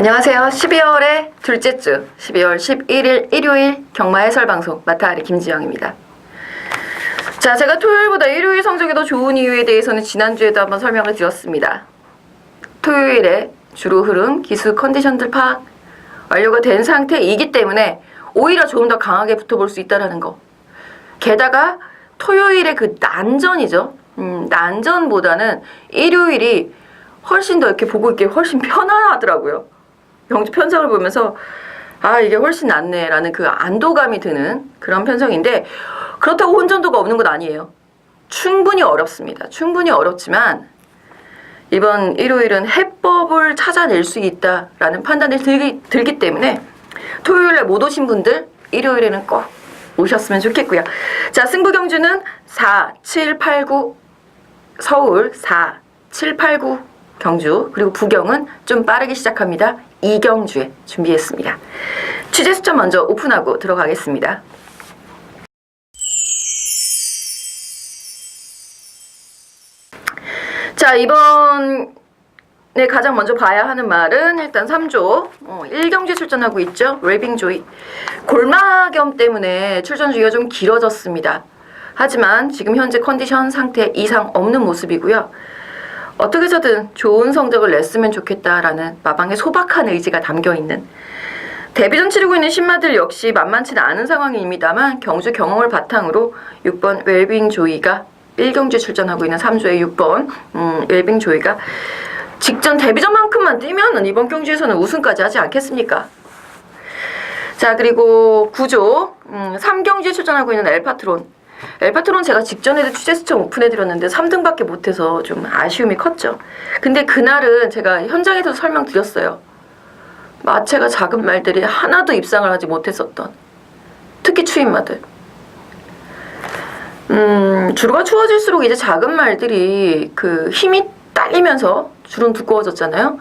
안녕하세요. 12월의 둘째 주 12월 11일 일요일 경마 해설 방송 마타아리 김지영입니다. 자, 제가 토요일보다 일요일 성적이 더 좋은 이유에 대해서는 지난주에도 한번 설명을 드렸습니다. 토요일에 주로 흐름, 기수 컨디션들 파악 완료가 된 상태이기 때문에 오히려 조금 더 강하게 붙어볼 수 있다는 거. 게다가 토요일에 그 난전이죠. 난전보다는 일요일이 훨씬 더 이렇게 보고 있기 훨씬 편안하더라고요. 경주 편성을 보면서 아, 이게 훨씬 낫네 라는 그 안도감이 드는 그런 편성인데, 그렇다고 혼전도가 없는 건 아니에요. 충분히 어렵습니다. 충분히 어렵지만 이번 일요일은 해법을 찾아낼 수 있다라는 판단이 들기 때문에 토요일에 못 오신 분들 일요일에는 꼭 오셨으면 좋겠고요. 자, 승부 경주는 4, 7, 8, 9 서울 4, 7, 8, 9 경주, 그리고 부경은 좀 빠르게 시작합니다. 2경주에 준비했습니다. 취재 수점 먼저 오픈하고 들어가겠습니다. 자, 이번에 가장 먼저 봐야 하는 말은 일단 3조 1경주에 출전하고 있죠. 웰빙조이. 골마겸 때문에 출전 주기가 좀 길어졌습니다. 하지만 지금 현재 컨디션 상태 이상 없는 모습이고요. 어떻게 해서든 좋은 성적을 냈으면 좋겠다라는 마방의 소박한 의지가 담겨있는, 데뷔전 치르고 있는 신마들 역시 만만치는 않은 상황입니다만 경주 경험을 바탕으로 6번 웰빙 조이가 1경주에 출전하고 있는 3조의 6번 웰빙 조이가 직전 데뷔전만큼만 뛰면 이번 경주에서는 우승까지 하지 않겠습니까? 자, 그리고 9조 3경주에 출전하고 있는 엘파트론. 엘파트론 제가 직전에도 취재 수청 오픈해드렸는데 3등밖에 못해서 좀 아쉬움이 컸죠. 근데 그날은 제가 현장에서 설명드렸어요. 마체가 작은 말들이 하나도 입상을 하지 못했었던, 특히 추임마들. 주로가 추워질수록 이제 작은 말들이 그 힘이 딸리면서 줄은 두꺼워졌잖아요.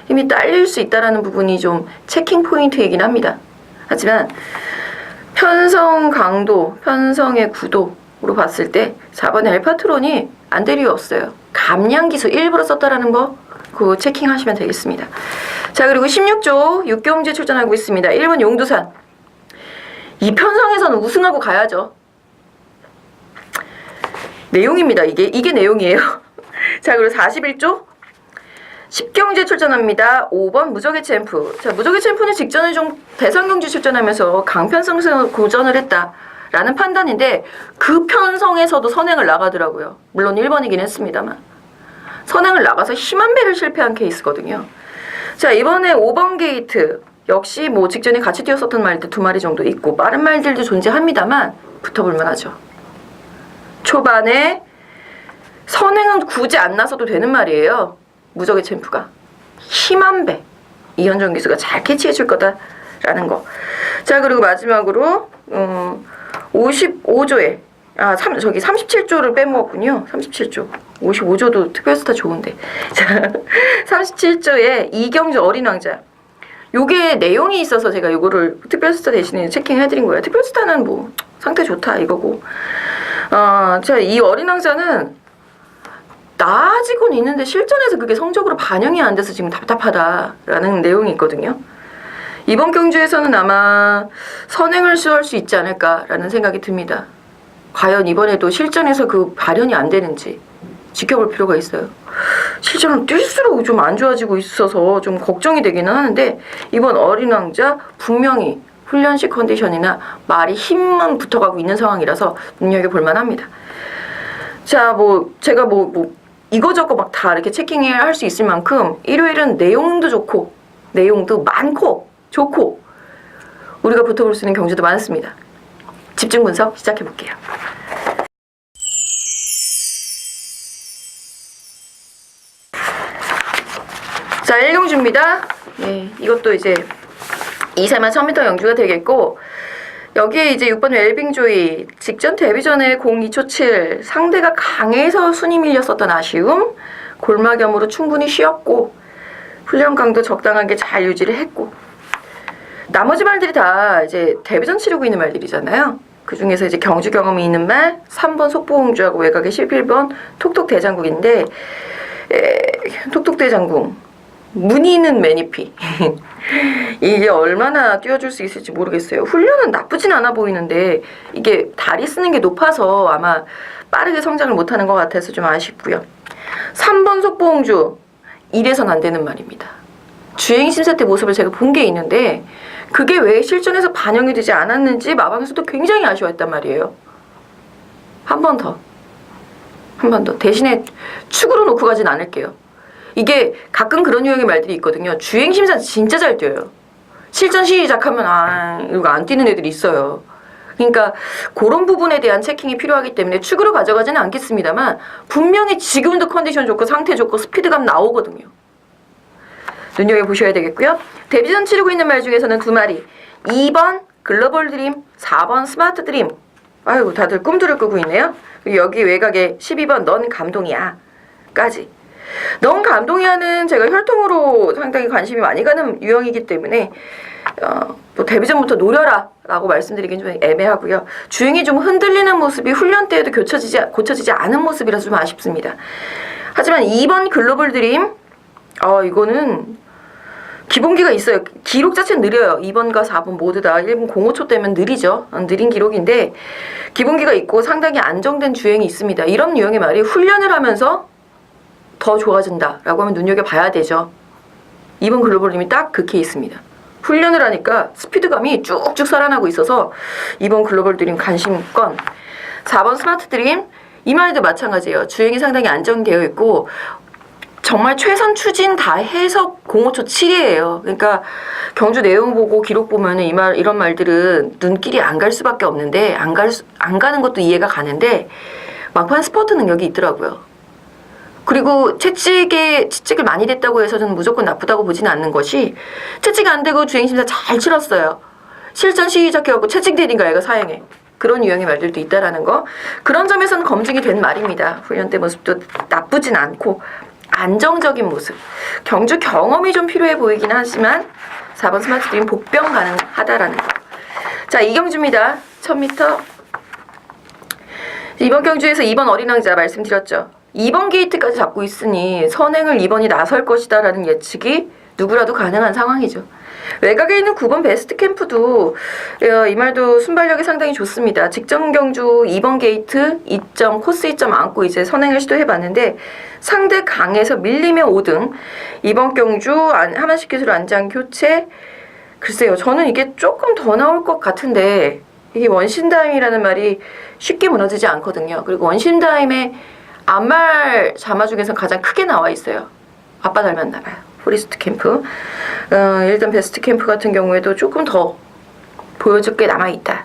힘이 딸릴 수 있다는 부분이 좀 체킹 포인트이긴 합니다. 하지만 편성 강도, 편성의 구도로 봤을 때 4번의 엘파트론이 안 데리웠어요. 감량기수 일부러 썼다라는 거 그거 체킹하시면 되겠습니다. 자, 그리고 16조 6경주에 출전하고 있습니다. 1번 용두산. 이 편성에서는 우승하고 가야죠. 내용입니다. 이게 내용이에요. 자, 그리고 41조 10경주에 출전합니다. 5번 무적의 챔프. 자, 무적의 챔프는 직전에 좀 대상경주 출전하면서 강편성에서 고전을 했다라는 판단인데 그 편성에서도 선행을 나가더라고요. 물론 1번이긴 했습니다만 선행을 나가서 힘한 배를 실패한 케이스거든요. 자, 이번에 5번 게이트 역시 뭐 직전에 같이 뛰었었던 말들 2마리 정도 있고 빠른 말들도 존재합니다만 붙어볼만 하죠. 초반에 선행은 굳이 안 나서도 되는 말이에요. 무적의 챔프가 힘한 배 이현정 기수가 잘 캐치해줄 거다라는 거. 자, 그리고 마지막으로 55조에 37조를 빼먹었군요. 37조 55조도 특별스타 좋은데. 자, 37조에 이경주 어린 왕자. 요게 내용이 있어서 제가 요거를 특별스타 대신에 체킹해드린 거예요. 특별스타는 뭐 상태 좋다 이거고. 자, 이 어린 왕자는 나아지곤 있는데 실전에서 그게 성적으로 반영이 안 돼서 지금 답답하다라는 내용이 있거든요. 이번 경주에서는 아마 선행을 수할 수 있지 않을까라는 생각이 듭니다. 과연 이번에도 실전에서 그 발현이 안 되는지 지켜볼 필요가 있어요. 실전은 뛸수록 좀 안 좋아지고 있어서 좀 걱정이 되기는 하는데 이번 어린 왕자 분명히 훈련식 컨디션이나 말이 힘만 붙어가고 있는 상황이라서 눈여겨볼 만합니다. 자, 뭐 제가 이거저거 막 다 이렇게 체킹을 할 수 있을 만큼 일요일은 내용도 좋고 내용도 많고 좋고 우리가 붙어볼 수 있는 경주도 많습니다. 집중 분석 시작해볼게요. 자, 1경주입니다. 네, 이것도 이제 2세만 1000m 영주가 되겠고, 여기에 이제 6번 웰빙조이 직전 데뷔 전에 02초 7 상대가 강해서 순위 밀렸었던 아쉬움, 골마겸으로 충분히 쉬었고 훈련 강도 적당하게 잘 유지를 했고, 나머지 말들이 다 이제 데뷔전 치르고 있는 말들이잖아요. 그 중에서 이제 경주 경험이 있는 말 3번 속보공주하고 외곽의 11번 톡톡 대장국인데 톡톡 대장국 무늬는 매니피. 이게 얼마나 뛰어줄 수 있을지 모르겠어요. 훈련은 나쁘진 않아 보이는데 이게 다리 쓰는 게 높아서 아마 빠르게 성장을 못하는 것 같아서 좀 아쉽고요. 3번 속보홍주 이래선 안 되는 말입니다. 주행심사 때 모습을 제가 본 게 있는데 그게 왜 실전에서 반영이 되지 않았는지 마방에서도 굉장히 아쉬워했단 말이에요. 한 번 더. 대신에 축으로 놓고 가진 않을게요. 이게 가끔 그런 유형의 말들이 있거든요. 주행심사 진짜 잘 뛰어요. 실전 시작하면 이거 안 뛰는 애들이 있어요. 그러니까 그런 부분에 대한 체킹이 필요하기 때문에 축으로 가져가지는 않겠습니다만 분명히 지금도 컨디션 좋고 상태 좋고 스피드감 나오거든요. 눈여겨보셔야 되겠고요. 데뷔전 치르고 있는 말 중에서는 2마리 2번 글로벌 드림, 4번 스마트 드림. 아이고 다들 꿈들을 꾸고 있네요. 여기 외곽에 12번 넌 감동이야 까지. 넌 감동이야는 제가 혈통으로 상당히 관심이 많이 가는 유형이기 때문에 뭐 데뷔전부터 노려라 라고 말씀드리긴 좀 애매하고요. 주행이 좀 흔들리는 모습이 훈련 때에도 고쳐지지 않은 모습이라서 좀 아쉽습니다. 하지만 2번 글로벌 드림 이거는 기본기가 있어요. 기록 자체는 느려요. 2번과 4번 모두 다 1분 05초 때면 느리죠. 느린 기록인데 기본기가 있고 상당히 안정된 주행이 있습니다. 이런 유형의 말이 훈련을 하면서 더 좋아진다라고 하면 눈여겨봐야 되죠. 2번 글로벌님이 딱 그 케이스입니다. 훈련을 하니까 스피드감이 쭉쭉 살아나고 있어서 2번 글로벌 드림 관심권. 4번 스마트 드림 이 말도 마찬가지예요. 주행이 상당히 안정되어 있고 정말 최선 추진 다 해서 05초 7이에요. 그러니까 경주 내용 보고 기록 보면은 이런 말들은 눈길이 안 갈 수밖에 없는데 안 가는 것도 이해가 가는데 막판 스포트 능력이 있더라고요. 그리고 채찍을 많이 댔다고 해서 저는 무조건 나쁘다고 보지는 않는 것이 채찍이 안 되고 주행심사 잘 치렀어요. 실전 시작해갖고 채찍 대니까 애가 사양해. 그런 유형의 말들도 있다라는 거. 그런 점에서는 검증이 된 말입니다. 훈련 때 모습도 나쁘진 않고 안정적인 모습. 경주 경험이 좀 필요해 보이긴 하지만 4번 스마트 드림 복병 가능하다라는 거. 자, 이경주입니다. 1000m. 이번 경주에서 2번 어린왕자 말씀드렸죠. 2번 게이트까지 잡고 있으니 선행을 2번이 나설 것이다 라는 예측이 누구라도 가능한 상황이죠. 외곽에 있는 9번 베스트 캠프도 이 말도 순발력이 상당히 좋습니다. 직전 경주 2번 게이트 2점 코스 2점 안고 이제 선행을 시도해봤는데 상대 강에서 밀리면 5등. 이번 경주 하만식 기술 안장 교체. 글쎄요, 저는 이게 조금 더 나올 것 같은데 이게 원신다임이라는 말이 쉽게 무너지지 않거든요. 그리고 원신다임의 앞말 자마 중에서 가장 크게 나와 있어요. 아빠 닮았나 봐요. 포리스트 캠프. 일단 베스트 캠프 같은 경우에도 조금 더 보여줄 게 남아있다.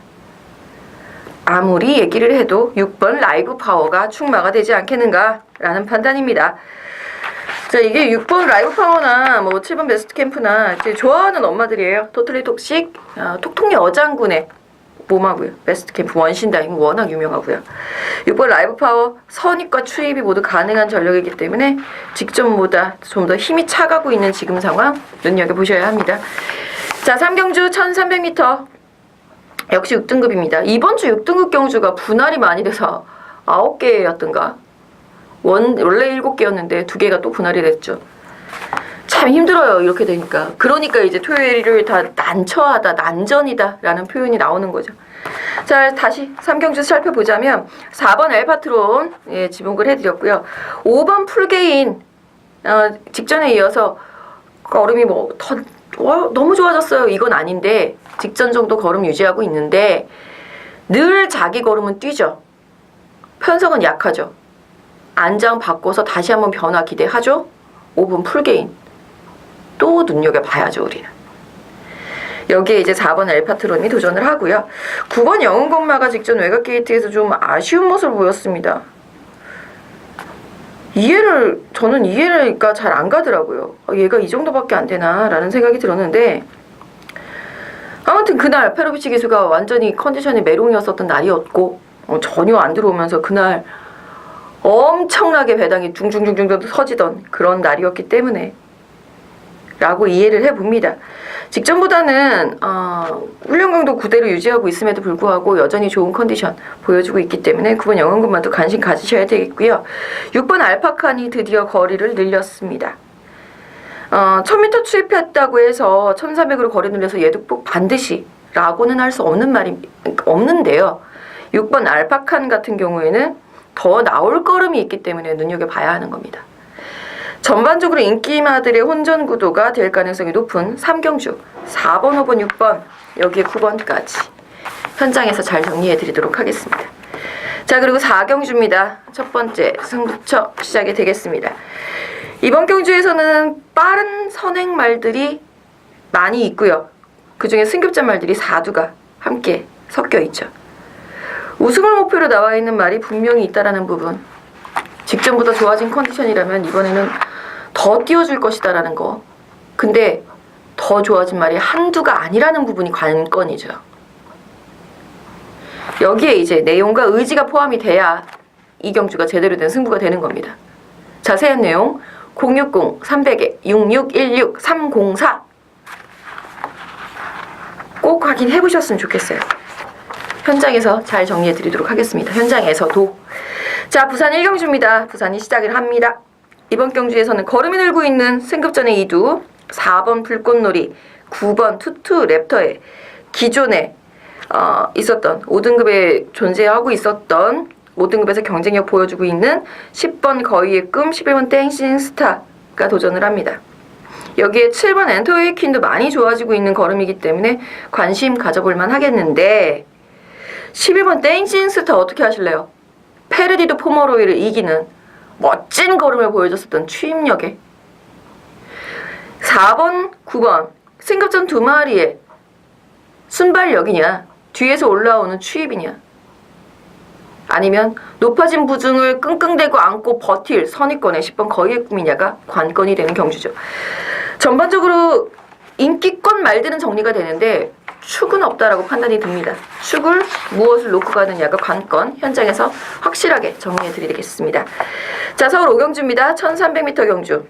아무리 얘기를 해도 6번 라이브 파워가 충마가 되지 않겠는가 라는 판단입니다. 자, 이게 6번 라이브 파워나 뭐 7번 베스트 캠프나 좋아하는 엄마들이에요. 토틀리 톡식 톡톡 여장군의 몸하고요. 베스트 캠프 원신다임 워낙 유명하고요. 6번 라이브 파워 선입과 추입이 모두 가능한 전력이기 때문에 직전보다 좀 더 힘이 차가고 있는 지금 상황 눈여겨보셔야 합니다. 자, 3경주 1300m 역시 6등급입니다. 이번 주 6등급 경주가 분할이 많이 돼서 9개였던가 원래 7개였는데 2개가 또 분할이 됐죠. 참 힘들어요. 이렇게 되니까. 그러니까 이제 토요일 일요일 다 난처하다 난전이다 라는 표현이 나오는 거죠. 자, 다시 3경주 살펴보자면 4번 엘파트론 지목을 해드렸고요. 5번 풀게인 직전에 이어서 걸음이 너무 좋아졌어요. 이건 아닌데 직전 정도 걸음 유지하고 있는데 늘 자기 걸음은 뛰죠. 편성은 약하죠. 안장 바꿔서 다시 한번 변화 기대하죠. 5번 풀게인 또 눈여겨봐야죠. 우리는 여기에 이제 4번 엘파트론이 도전을 하고요. 9번 영웅건마가 직전 외곽 게이트에서 좀 아쉬운 모습을 보였습니다. 저는 이해가 잘 안 가더라고요. 얘가 이 정도밖에 안 되나 라는 생각이 들었는데 아무튼 그날 페로비치 기수가 완전히 컨디션이 메롱이었었던 날이었고 전혀 안 들어오면서 그날 엄청나게 배당이 둥둥둥둥 서지던 그런 날이었기 때문에 라고 이해를 해봅니다. 직전보다는 훈련 강도 그대로 유지하고 있음에도 불구하고 여전히 좋은 컨디션 보여주고 있기 때문에 9번 영웅건마도 관심 가지셔야 되겠고요. 6번 알파칸이 드디어 거리를 늘렸습니다. 1000m 추입했다고 해서 1300으로 거리 늘려서 예득폭 반드시 라고는 할 수 없는데요. 6번 알파칸 같은 경우에는 더 나올 걸음이 있기 때문에 눈여겨봐야 하는 겁니다. 전반적으로 인기마들의 혼전 구도가 될 가능성이 높은 3경주 4번, 5번, 6번 여기에 9번까지 현장에서 잘 정리해 드리도록 하겠습니다. 자, 그리고 4경주입니다. 첫 번째 승부처 시작이 되겠습니다. 이번 경주에서는 빠른 선행 말들이 많이 있고요. 그 중에 승급전 말들이 4두가 함께 섞여 있죠. 우승을 목표로 나와 있는 말이 분명히 있다라는 부분. 직전보다 좋아진 컨디션이라면 이번에는 더 띄워줄 것이다라는 거. 근데 더 좋아진 말이 한두가 아니라는 부분이 관건이죠. 여기에 이제 내용과 의지가 포함이 돼야 이 경주가 제대로 된 승부가 되는 겁니다. 자세한 내용 060-300-6616-304 꼭 확인해 보셨으면 좋겠어요. 현장에서 잘 정리해 드리도록 하겠습니다. 현장에서도. 자, 부산 1경주입니다. 부산이 시작을 합니다. 이번 경주에서는 걸음이 늘고 있는 승급전의 2두 4번 불꽃놀이, 9번 투투 랩터에 기존에 있었던 5등급에 존재하고 있었던 5등급에서 경쟁력 보여주고 있는 10번 거위의 꿈, 11번 땡싱 스타가 도전을 합니다. 여기에 7번 엔터웨이 퀸도 많이 좋아지고 있는 걸음이기 때문에 관심 가져볼만 하겠는데 11번 땡싱 스타 어떻게 하실래요? 페르디도 포머로이를 이기는 멋진 걸음을 보여줬었던 추임력에 4번, 9번 승급전 두 마리의 순발력이냐 뒤에서 올라오는 추입이냐 아니면 높아진 부중을 끙끙대고 안고 버틸 선입권의 10번 거위의 꿈이냐가 관건이 되는 경주죠. 전반적으로 인기권 말들은 정리가 되는데 축은 없다라고 판단이 듭니다. 축을 무엇을 놓고 가느냐가 관건, 현장에서 확실하게 정리해 드리겠습니다. 자, 서울 5경주입니다. 1300m 경주.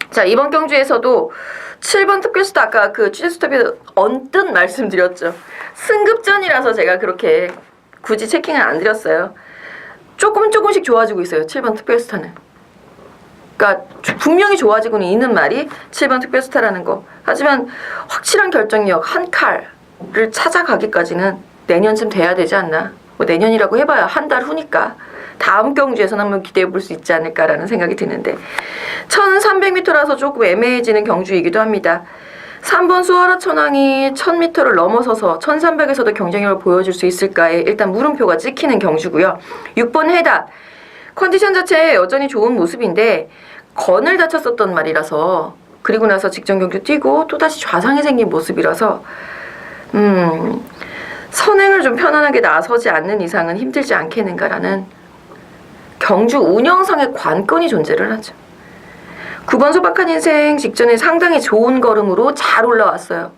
자, 이번 경주에서도 7번 특별스타 아까 그 취재스톱에 언뜻 말씀드렸죠. 승급전이라서 제가 그렇게 굳이 체킹을 안 드렸어요. 조금씩 좋아지고 있어요. 7번 특별스타는. 그러니까 분명히 좋아지고는 있는 말이 7번 특별스타라는 거. 하지만 확실한 결정력 한 칼을 찾아가기까지는 내년쯤 돼야 되지 않나. 뭐 내년이라고 해봐야 한 달 후니까. 다음 경주에서는 한번 기대해 볼 수 있지 않을까라는 생각이 드는데 1300m라서 조금 애매해지는 경주이기도 합니다. 3번 수아라 천왕이 1000m를 넘어서서 1300에서도 경쟁력을 보여줄 수 있을까에 일단 물음표가 찍히는 경주고요. 6번 해답 컨디션 자체에 여전히 좋은 모습인데 건을 다쳤었던 말이라서 그리고 나서 직전 경주 뛰고 또다시 좌상이 생긴 모습이라서 선행을 좀 편안하게 나서지 않는 이상은 힘들지 않겠는가라는 경주 운영상의 관건이 존재를 하죠. 9번 소박한 인생 직전에 상당히 좋은 걸음으로 잘 올라왔어요.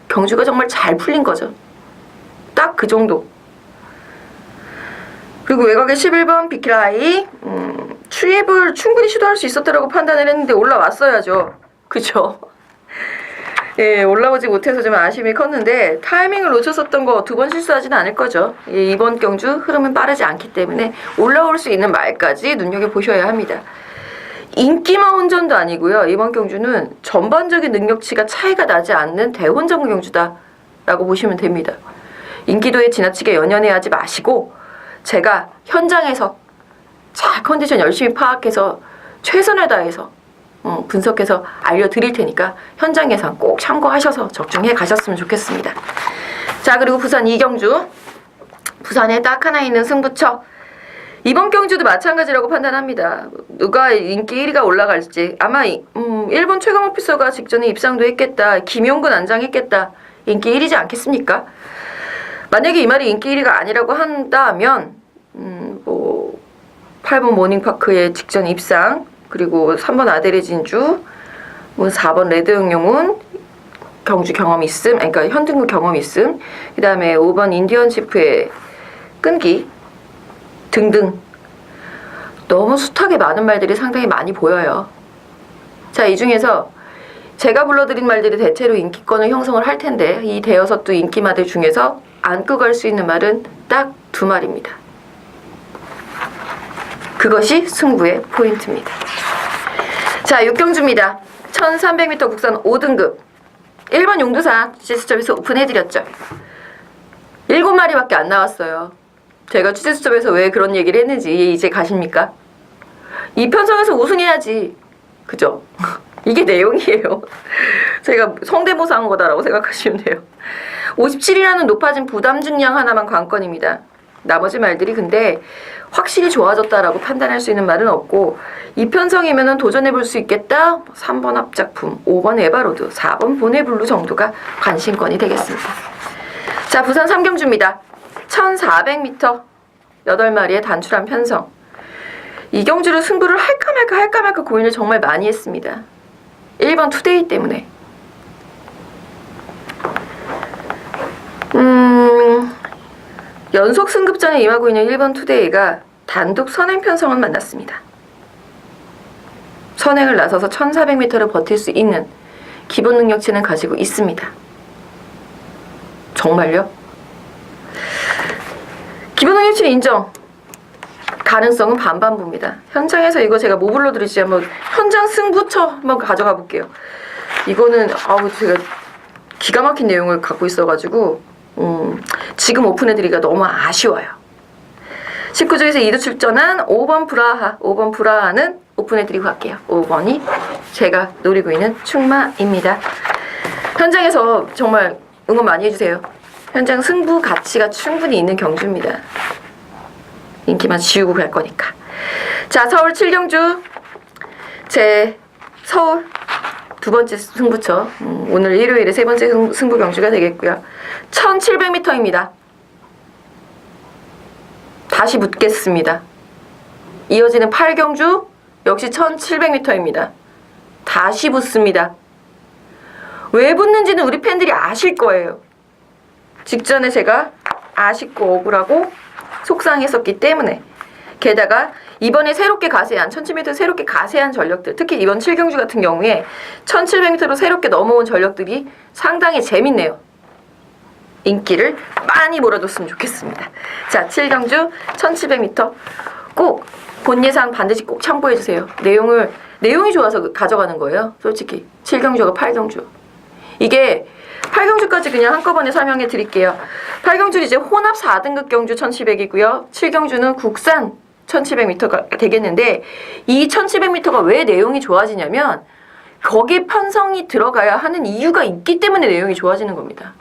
경주가 정말 잘 풀린 거죠. 딱 그 정도. 그리고 외곽의 11번 비키라이 추입을 충분히 시도할 수 있었다라고 판단을 했는데 올라왔어야죠. 그죠? 예, 올라오지 못해서 좀 아쉬움이 컸는데 타이밍을 놓쳤었던 거 2번 실수하지는 않을 거죠. 예, 이번 경주 흐름은 빠르지 않기 때문에 올라올 수 있는 말까지 눈여겨보셔야 합니다. 인기마 혼전도 아니고요. 이번 경주는 전반적인 능력치가 차이가 나지 않는 대혼전 경주다라고 보시면 됩니다. 인기도에 지나치게 연연해하지 마시고 제가 현장에서 잘 컨디션 열심히 파악해서 최선을 다해서 분석해서 알려드릴 테니까 현장 예상 꼭 참고하셔서 적중해 가셨으면 좋겠습니다. 자, 그리고 부산 2경주. 부산에 딱 하나 있는 승부처. 이번 경주도 마찬가지라고 판단합니다. 누가 인기 1위가 올라갈지. 아마 일본 최강 오피서가 직전에 입상도 했겠다. 김용근 안장했겠다. 인기 1위지 않겠습니까? 만약에 이 말이 인기 1위가 아니라고 한다면 8번 모닝파크의 직전 입상 그리고 3번 아델의 진주 4번 레드 응용운 경주 경험 있음 그러니까 현등급 경험 있음 그 다음에 5번 인디언 치프의 끈기 등등 너무 숱하게 많은 말들이 상당히 많이 보여요. 자, 이 중에서 제가 불러드린 말들이 대체로 인기권을 형성을 할 텐데 이 대여섯 두 인기마들 중에서 안고 갈 수 있는 말은 딱 2말입니다. 그것이 승부의 포인트입니다. 자, 6경주입니다. 1300m 국산 5등급 1번 용두산 취재수첩에서 오픈해드렸죠. 7마리밖에 안 나왔어요. 제가 취재수첩에서 왜 그런 얘기를 했는지 이제 가십니까? 이 편성에서 우승해야지. 그죠? 이게 내용이에요. 제가 성대모사 한 거다라고 생각하시면 돼요. 57이라는 높아진 부담 중량 하나만 관건입니다. 나머지 말들이 근데 확실히 좋아졌다라고 판단할 수 있는 말은 없고, 이 편성이면 도전해볼 수 있겠다. 3번 합작품, 5번 에바로드, 4번 보네블루 정도가 관심권이 되겠습니다. 자, 부산 삼경주입니다. 1400m 8마리의 단출한 편성. 이 경주로 승부를 할까 말까 고민을 정말 많이 했습니다. 1번 투데이 때문에. 연속 승급전에 임하고 있는 1번 투데이가 단독 선행 편성을 만났습니다. 선행을 나서서 1400m를 버틸 수 있는 기본 능력치는 가지고 있습니다. 정말요? 기본 능력치는 인정. 가능성은 반반부입니다. 현장에서 이거 제가 뭐 불러드리지 한번 현장 승부처 한번 가져가 볼게요. 이거는 제가 기가 막힌 내용을 갖고 있어가지고 지금 오픈해드리기가 너무 아쉬워요. 19조에서 2도 출전한 5번 브라하. 5번 브라하는 오픈해드리고 갈게요. 5번이 제가 노리고 있는 충마입니다. 현장에서 정말 응원 많이 해주세요. 현장 승부 가치가 충분히 있는 경주입니다. 인기만 지우고 갈 거니까. 자, 서울 7경주 제 서울 두 번째 승부처, 오늘 일요일에 세 번째 승부 경주가 되겠고요. 1700m입니다. 다시 묻겠습니다. 이어지는 8경주 역시 1700m입니다. 다시 붙습니다. 왜 붙는지는 우리 팬들이 아실 거예요. 직전에 제가 아쉽고 억울하고 속상했었기 때문에. 게다가 이번에 새롭게 가세한 1700m 새롭게 가세한 전력들, 특히 이번 7경주 같은 경우에 1700m로 새롭게 넘어온 전력들이 상당히 재밌네요. 인기를 많이 몰아줬으면 좋겠습니다. 자, 7경주 1700m 꼭 본 예상 반드시 꼭 참고해주세요. 내용이 좋아서 가져가는 거예요. 솔직히 7경주가 8경주, 이게 8경주까지 그냥 한꺼번에 설명해 드릴게요. 8경주는 이제 혼합 4등급 경주 1700이고요. 7경주는 국산 1700m가 되겠는데, 이 1700m가 왜 내용이 좋아지냐면 거기에 편성이 들어가야 하는 이유가 있기 때문에 내용이 좋아지는 겁니다.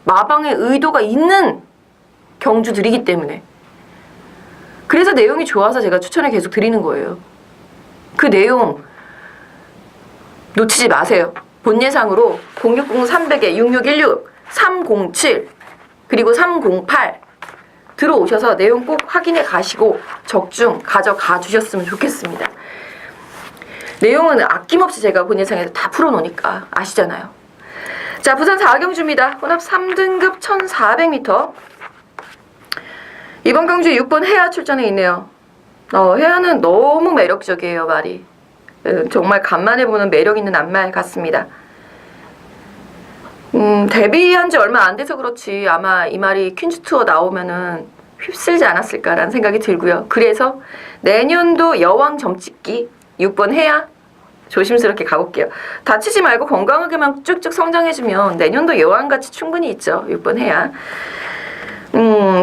마방의 의도가 있는 경주들이기 때문에. 그래서 내용이 좋아서 제가 추천을 계속 드리는 거예요. 그 내용 놓치지 마세요. 본 예상으로 0600 300에 6616, 307 그리고 308 들어오셔서 내용 꼭 확인해 가시고 적중 가져가 주셨으면 좋겠습니다. 내용은 아낌없이 제가 본 예상에서 다 풀어놓으니까 아시잖아요. 자, 부산 4경주입니다. 혼합 3등급 1400m. 이번 경주 6번 해야 출전해 있네요. 해야는 너무 매력적이에요, 말이. 정말 간만에 보는 매력 있는 앞말 같습니다. 데뷔한 지 얼마 안 돼서 그렇지 아마 이 말이 퀸즈 투어 나오면은 휩쓸지 않았을까라는 생각이 들고요. 그래서 내년도 여왕 점찍기 6번 해야 조심스럽게 가볼게요. 다치지 말고 건강하게만 쭉쭉 성장해주면 내년도 여왕같이 충분히 있죠. 6번 해야.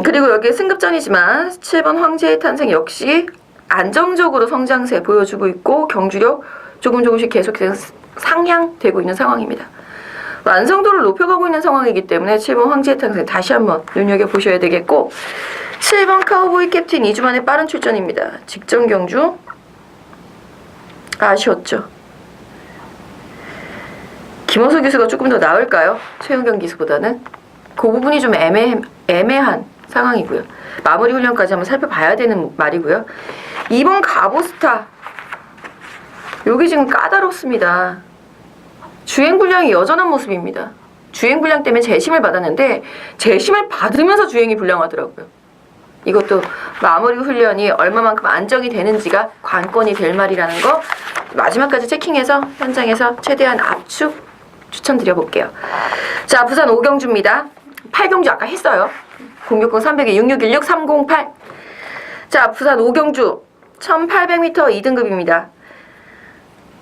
그리고 여기 승급전이지만 7번 황제의 탄생 역시 안정적으로 성장세 보여주고 있고 경주력 조금씩 계속해서 상향되고 있는 상황입니다. 완성도를 높여가고 있는 상황이기 때문에 7번 황제의 탄생 다시 한번 눈여겨보셔야 되겠고, 7번 카우보이 캡틴 2주 만에 빠른 출전입니다. 직전 경주 아쉬웠죠. 김호수 기수가 조금 더 나을까요? 최은경 기수보다는? 그 부분이 좀 애매한 상황이고요. 마무리 훈련까지 한번 살펴봐야 되는 말이고요. 2번 가보스타, 여기 지금 까다롭습니다. 주행불량이 여전한 모습입니다. 주행불량 때문에 재심을 받았는데 재심을 받으면서 주행이 불량하더라고요. 이것도 마무리 훈련이 얼마만큼 안정이 되는지가 관건이 될 말이라는 거 마지막까지 체킹해서 현장에서 최대한 압축 추천드려볼게요. 자, 부산 5경주입니다. 8경주 아까 했어요. 0600 300에 6616 308. 자, 부산 5경주 1800m 2등급입니다.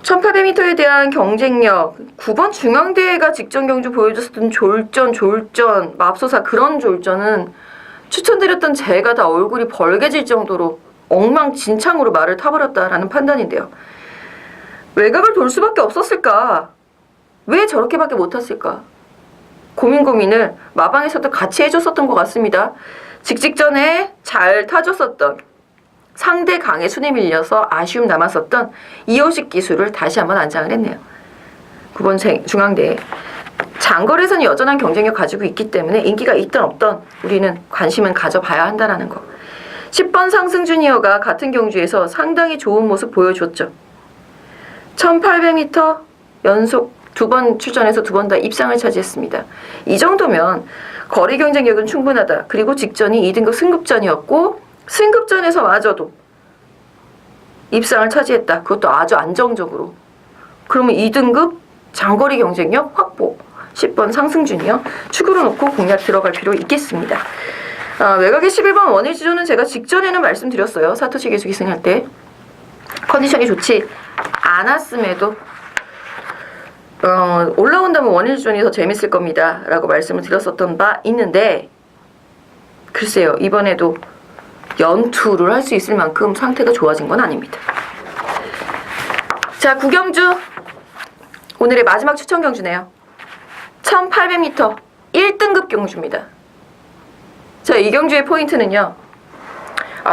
1800m에 대한 경쟁력, 9번 중앙대회가 직전 경주 보여줬었던 졸전, 맙소사 그런 졸전은 추천드렸던 제가 다 얼굴이 벌개질 정도로 엉망진창으로 말을 타버렸다라는 판단인데요. 외곽을 돌 수밖에 없었을까? 왜 저렇게밖에 못 탔을까? 고민을 마방에서도 같이 해줬었던 것 같습니다. 직전에 잘 타줬었던 상대 강의 순에 밀려서 아쉬움 남았었던 이호식 기술을 다시 한번 안장을 했네요. 9번 중앙대회. 장거리에서는 여전한 경쟁력 가지고 있기 때문에 인기가 있든 없든 우리는 관심은 가져봐야 한다는 거. 10번 상승 주니어가 같은 경주에서 상당히 좋은 모습 보여줬죠. 1800m 연속 2번 출전해서 2번 다 입상을 차지했습니다. 이 정도면 거리 경쟁력은 충분하다. 그리고 직전이 2등급 승급전이었고 승급전에서마저도 입상을 차지했다. 그것도 아주 안정적으로. 그러면 2등급 장거리 경쟁력 확보. 10번 상승 주니어 축으로 놓고 공략 들어갈 필요 있겠습니다. 외곽의 11번 원일지조는 제가 직전에는 말씀드렸어요. 사토시 계수 기승할 때 컨디션이 좋지 않았음에도 올라온다면 원일지존이 더 재밌을 겁니다 라고 말씀을 드렸었던 바 있는데, 글쎄요, 이번에도 연투를 할 수 있을 만큼 상태가 좋아진 건 아닙니다. 자, 구경주 오늘의 마지막 추천 경주네요. 1800m 1등급 경주입니다. 자, 이 경주의 포인트는요,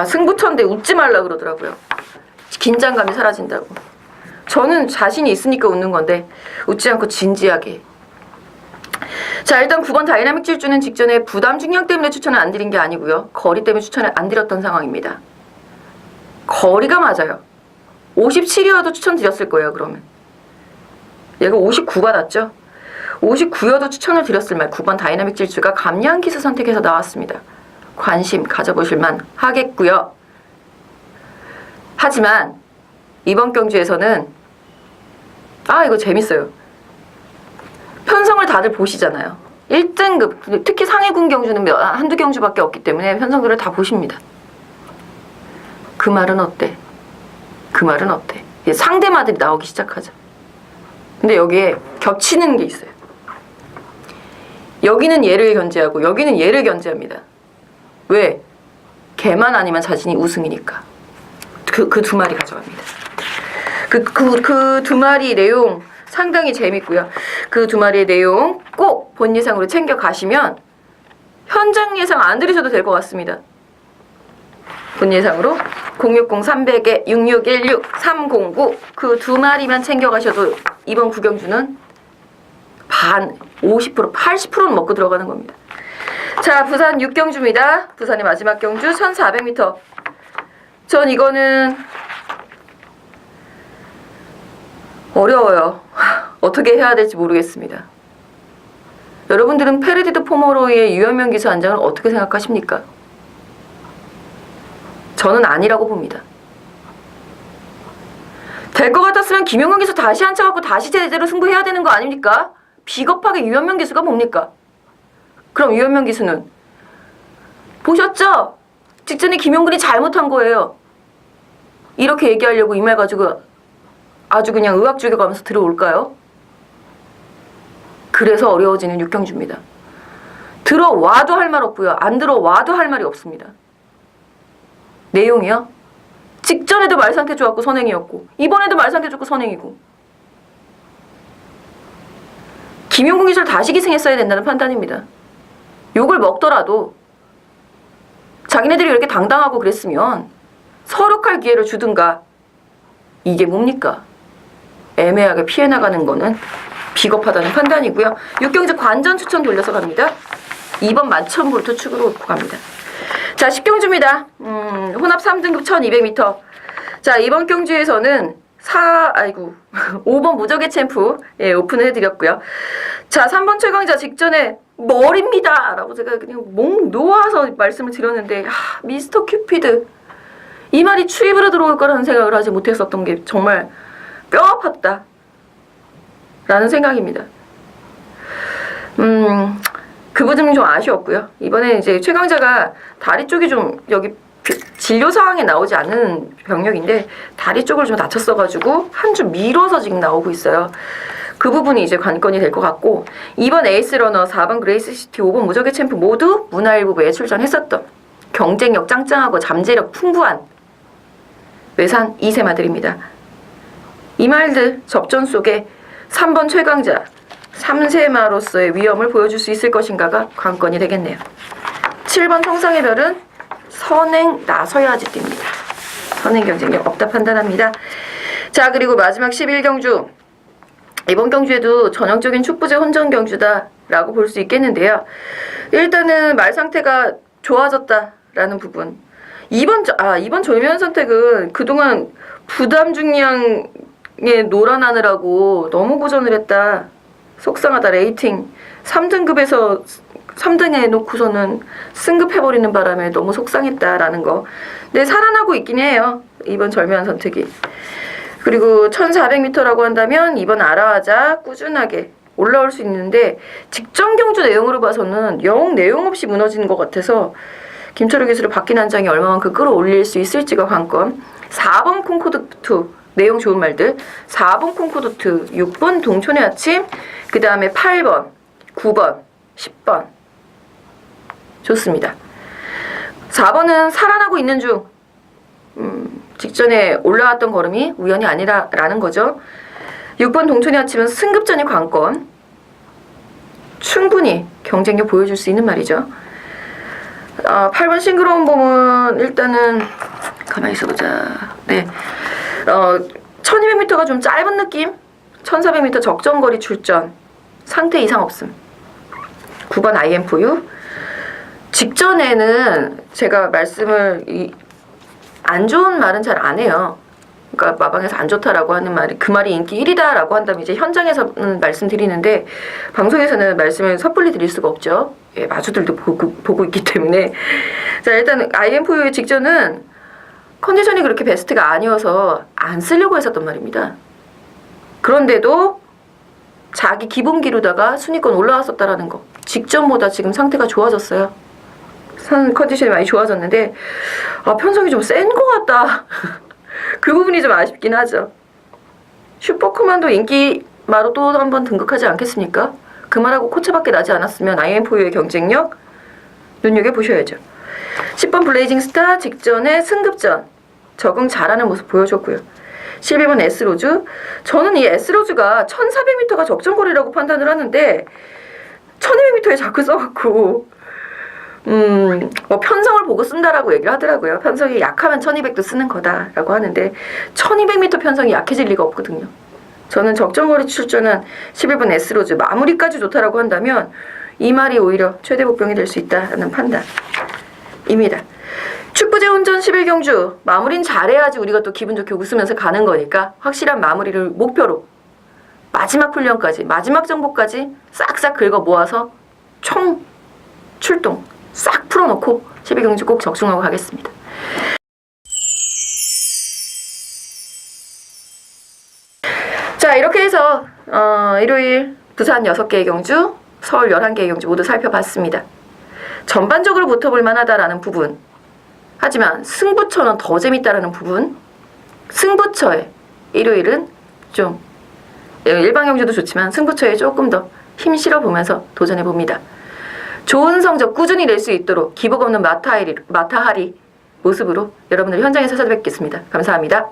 승부처인데 웃지 말라 그러더라고요. 긴장감이 사라진다고. 저는 자신이 있으니까 웃는 건데 웃지 않고 진지하게. 자, 일단 9번 다이나믹 질주는 직전에 부담 중량 때문에 추천을 안 드린 게 아니고요. 거리 때문에 추천을 안 드렸던 상황입니다. 거리가 맞아요. 57이어도 추천드렸을 거예요. 그러면 얘가 59가 났죠. 59여도 추천을 드렸을 말 9번 다이나믹 질주가 감량 기수 선택해서 나왔습니다. 관심 가져보실만 하겠고요. 하지만 이번 경주에서는 이거 재밌어요. 편성을 다들 보시잖아요. 1등급, 특히 상해군 경주는 한두 경주밖에 없기 때문에 편성들을 다 보십니다. 그 말은 어때? 그 말은 어때? 상대마들이 나오기 시작하죠. 근데 여기에 겹치는 게 있어요. 여기는 얘를 견제하고 여기는 얘를 견제합니다. 왜? 걔만 아니면 자신이 우승이니까. 그 두 마리 가져갑니다. 그 두 마리 내용 상당히 재밌고요. 그 두 마리의 내용 꼭 본 예상으로 챙겨 가시면 현장 예상 안 들으셔도 될 것 같습니다. 본 예상으로 060-300에 6616-309 그 두 마리만 챙겨 가셔도 이번 구경주는 반 50% 80%는 먹고 들어가는 겁니다. 자, 부산 6경주입니다. 부산의 마지막 경주 1400m. 전 이거는 어려워요. 어떻게 해야 될지 모르겠습니다. 여러분들은 페르디도 포모로의 유현명 기수 안장을 어떻게 생각하십니까? 저는 아니라고 봅니다. 될 것 같았으면 김용건 기수 다시 앉혀갖고 다시 제대로 승부해야 되는 거 아닙니까? 비겁하게 유현명 기수가 뭡니까? 그럼 유현명 기수는 보셨죠? 직전에 김용근이 잘못한 거예요. 이렇게 얘기하려고 이 말 가지고 아주 그냥 의학 죽여가면서 들어올까요? 그래서 어려워지는 육경주입니다. 들어와도 할 말 없고요. 안 들어와도 할 말이 없습니다. 내용이요? 직전에도 말상태 좋았고 선행이었고 이번에도 말상태 좋고 선행이고 김용근 기술 다시 기승했어야 된다는 판단입니다. 욕을 먹더라도 자기네들이 이렇게 당당하고 그랬으면 서력할 기회를 주든가. 이게 뭡니까? 애매하게 피해 나가는 거는 비겁하다는 판단이고요. 6경주 관전 추천 돌려서 갑니다. 2번 만천볼트 축으로 놓고 갑니다. 자, 10경주입니다. 혼합 3등급 1200m. 자, 이번 경주에서는 5번 무적의 챔프 오픈을 해드렸고요. 자, 3번 최강자 직전에 머리입니다 라고 제가 그냥 목 놓아서 말씀을 드렸는데 미스터 큐피드 이 말이 추입으로 들어올 거라는 생각을 하지 못했었던 게 정말 뼈 아팠다 라는 생각입니다. 그 부분은 좀 아쉬웠고요. 이번에 이제 최강자가 다리 쪽이 좀 여기 진료 사항에 나오지 않는 병력인데 다리 쪽을 좀 다쳤어가지고 한 주 미뤄서 지금 나오고 있어요. 그 부분이 이제 관건이 될 것 같고 2번 에이스 러너, 4번 그레이스 시티, 5번 무적의 챔프 모두 문화일보부에 출전했었던 경쟁력 짱짱하고 잠재력 풍부한 외산 2세마들입니다. 이 말들 접전 속에 3번 최강자 3세마로서의 위험을 보여줄 수 있을 것인가가 관건이 되겠네요. 7번 통상의 별은 선행 나서야지 띱니다. 선행 경쟁력 없다 판단합니다. 자, 그리고 마지막 11경주. 이번 경주에도 전형적인 축부제 혼전 경주다라고 볼 수 있겠는데요. 일단은 말 상태가 좋아졌다라는 부분. 이번 졸면 선택은 그동안 부담 중량에 놀아나느라고 너무 고전을 했다. 속상하다. 레이팅 3등급에서 3등에 놓고서는 승급해버리는 바람에 너무 속상했다라는 거. 근데 살아나고 있긴 해요. 이번 절묘한 선택이. 그리고 1400m라고 한다면 이번 아라하자 꾸준하게 올라올 수 있는데 직전 경주 내용으로 봐서는 영 내용 없이 무너지는 것 같아서 김철우 기수를 박긴 한 장이 얼마만큼 끌어올릴 수 있을지가 관건. 4번 콩코드2 내용 좋은 말들. 4번 콩코드2, 6번 동촌의 아침, 그 다음에 8번, 9번, 10번. 좋습니다. 4번은 살아나고 있는 중. 직전에 올라왔던 걸음이 우연이 아니라라는 거죠. 6번 동촌의 아침은 승급전이 관건. 충분히 경쟁력 보여줄 수 있는 말이죠. 8번 싱그러운 봄은 일단은 가만히 있어보자. 네, 1200m가 좀 짧은 느낌. 1400m 적정거리 출전. 상태 이상 없음. 9번 IM4U. 직전에는 제가 말씀을 안 좋은 말은 잘 안 해요. 그러니까 마방에서 안 좋다라고 하는 말이 그 말이 인기 1위다라고 한다면 이제 현장에서는 말씀드리는데 방송에서는 말씀을 섣불리 드릴 수가 없죠. 예, 마주들도 보고 있기 때문에. 자, 일단 IM4U의 직전은 컨디션이 그렇게 베스트가 아니어서 안 쓰려고 했었단 말입니다. 그런데도 자기 기본기로다가 순위권 올라왔었다라는 거. 직전보다 지금 상태가 좋아졌어요. 컨디션이 많이 좋아졌는데 편성이 좀 센 것 같다. 그 부분이 좀 아쉽긴 하죠. 슈퍼커만도 인기마로 또 한번 등극하지 않겠습니까? 그 말하고 코차밖에 나지 않았으면 IM4U의 경쟁력 눈여겨보셔야죠. 10번 블레이징 스타 직전에 승급전 적응 잘하는 모습 보여줬고요. 11번 S로즈. 저는 이 S로즈가 1400m가 적정거리라고 판단을 하는데 1200m에 자꾸 써갖고 편성을 보고 쓴다라고 얘기를 하더라고요. 편성이 약하면 1200도 쓰는 거다라고 하는데 1200m 편성이 약해질 리가 없거든요. 저는 적정거리 출전한 11번 S로즈 마무리까지 좋다라고 한다면 이 말이 오히려 최대 복병이 될 수 있다는 판단입니다. 축구제 운전 11경주 마무리는 잘해야지 우리가 또 기분 좋게 웃으면서 가는 거니까 확실한 마무리를 목표로 마지막 훈련까지 마지막 정보까지 싹싹 긁어 모아서 총 출동 싹 풀어놓고 12경주 꼭 적중하고 가겠습니다. 자, 이렇게 해서 일요일 부산 6개의 경주, 서울 11개의 경주 모두 살펴봤습니다. 전반적으로 붙어볼 만하다라는 부분, 하지만 승부처는 더 재밌다라는 부분, 승부처에 일요일은 좀 일반 경주도 좋지만 승부처에 조금 더 힘 실어보면서 도전해봅니다. 좋은 성적 꾸준히 낼 수 있도록 기복 없는 마타하리 모습으로 여러분들 현장에서 찾아뵙겠습니다. 감사합니다.